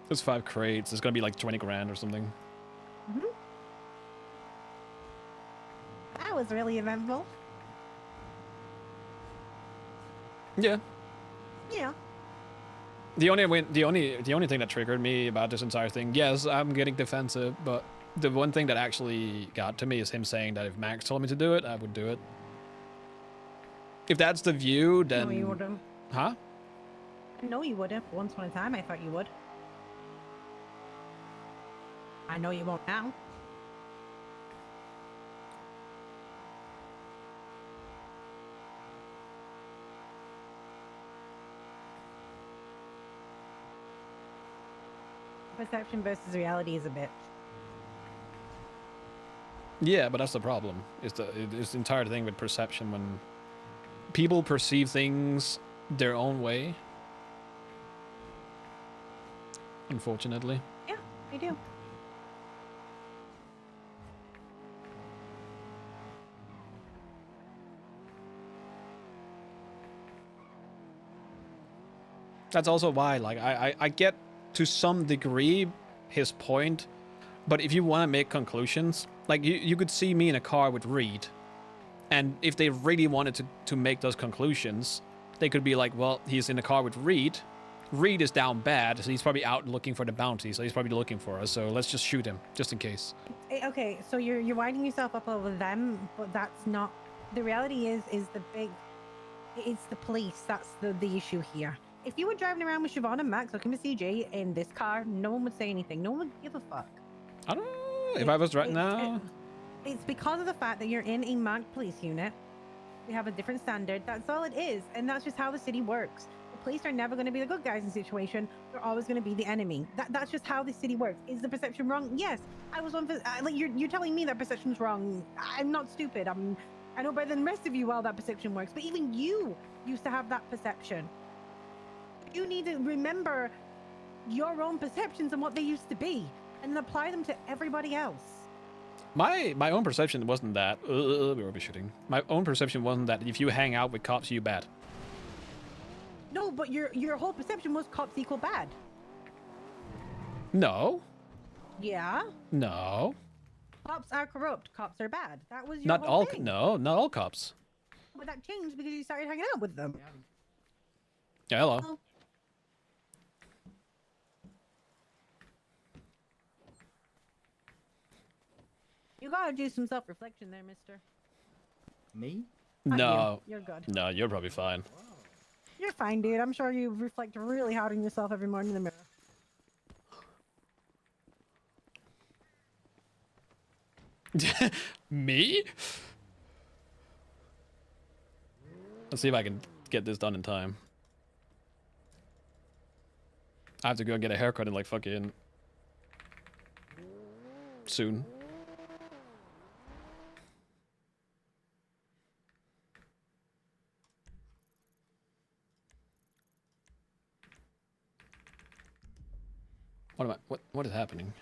There's 5 crates. It's gonna be like 20 grand or something. That was really eventful. Yeah. Yeah. The only thing that triggered me about this entire thing, yes, I'm getting defensive, but the one thing that actually got to me is him saying that if Max told me to do it, I would do it. If that's the view, then No, you wouldn't. huh? No, you wouldn't. Once upon a time, I thought you would. I know you won't now. Perception versus reality is a bitch. Yeah, but that's the problem. It's the entire thing with perception when people perceive things their own way. Unfortunately. Yeah, I do. That's also why, like, I get to some degree his point, but if you want to make conclusions, like, you could see me in a car with Reed, and if they really wanted to make those conclusions, they could be like, well, he's in a car with Reed. Reed is down bad, so he's probably out looking for the bounty, so he's probably looking for us, so let's just shoot him, just in case. Okay, so you're winding yourself up over them, but that's not. The reality is the big. It's the police. That's the issue here. If you were driving around with Siobhan and Max looking for CJ in this car, no one would say anything. No one would give a fuck. I don't know if I was right now. It's because of the fact that you're in a marked police unit. We have a different standard. That's all it is. And that's just how the city works. The police are never going to be the good guys in the situation. They're always going to be the enemy. That's just how the city works. Is the perception wrong? Yes. I was one for, like you're telling me that perception's wrong. I'm not stupid. I know better than the rest of you how that perception works. But even you used to have that perception. You need to remember your own perceptions and what they used to be and apply them to everybody else. My own perception wasn't that. We're overshooting. My own perception wasn't that if you hang out with cops, you bad. No, but your whole perception was cops equal bad. No. Yeah. No. Cops are corrupt. Cops are bad. That was your Not whole all. thing. No, not all cops. But that changed because you started hanging out with them. Yeah, hello. Oh. You gotta do some self-reflection there, mister. Me? Not No. you. You're good. No, you're probably fine. You're fine, dude. I'm sure you reflect really hard on yourself every morning in the mirror. Me? Let's see if I can get this done in time. I have to go and get a haircut in like fucking soon. What is happening?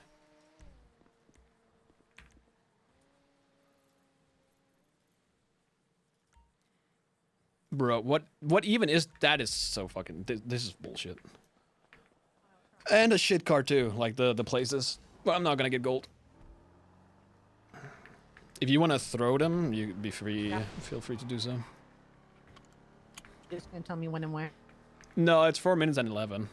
Bro, what even is that? Is so fucking this is bullshit. And a shit car too, like the places. But I'm not gonna get gold. If you want to throw them, you be free. Yeah. Feel free to do so. Just gonna tell me when and where. No, it's 4 minutes and 11.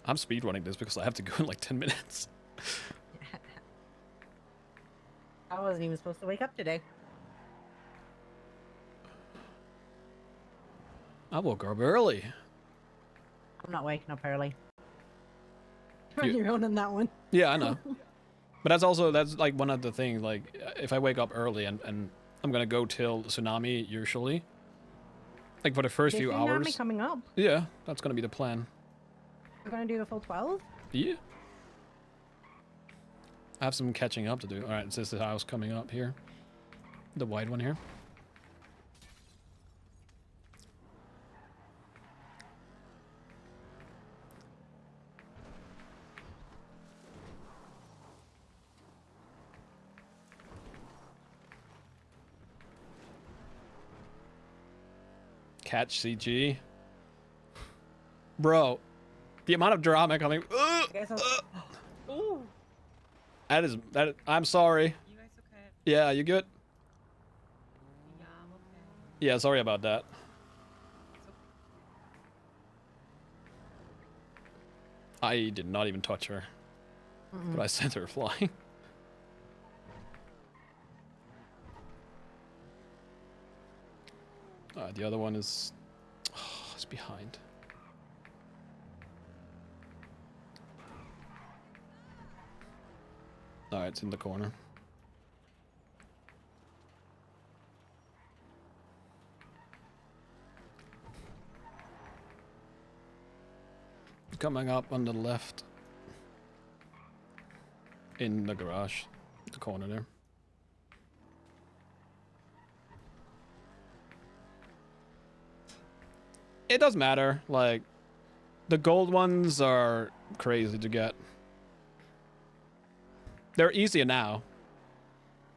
I'm speedrunning this because I have to go in like 10 minutes. I wasn't even supposed to wake up today. I woke up early. I'm not waking up early. You're on You- your own on that one. Yeah, I know. But that's like one of the things, like if I wake up early and I'm gonna go till tsunami usually. Like for the first few There's tsunami hours. coming up. Yeah, that's gonna be the plan. We're gonna do the full 12. Yeah. I have some catching up to do. Alright, this is the house coming up here. The wide one here. Catch CG. Bro, the amount of drama coming. I guess Ooh. That. I'm sorry. You guys okay? Yeah, you good? Yeah, I'm okay. Yeah, sorry about that. It's okay. I did not even touch her, but I sent her flying. The other one is. Oh, it's behind. Alright, it's in the corner. Coming up on the left. In the garage. The corner there. It doesn't matter. Like, the gold ones are crazy to get. They're easier now,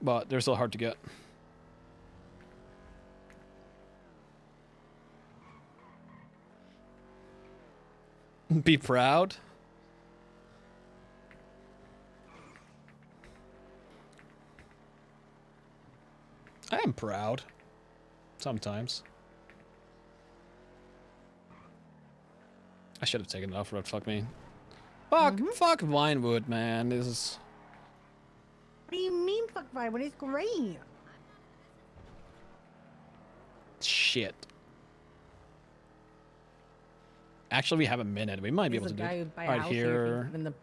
but they're still hard to get. Be proud. I am proud. Sometimes. I should have taken it off road. Fuck me. Fuck Vinewood, man. This is. What do you mean, fuck vibe? When it's great. Shit. Actually, we have a minute. We might be He's able the to do guy it. who'd buy a Right house here if here. he's in the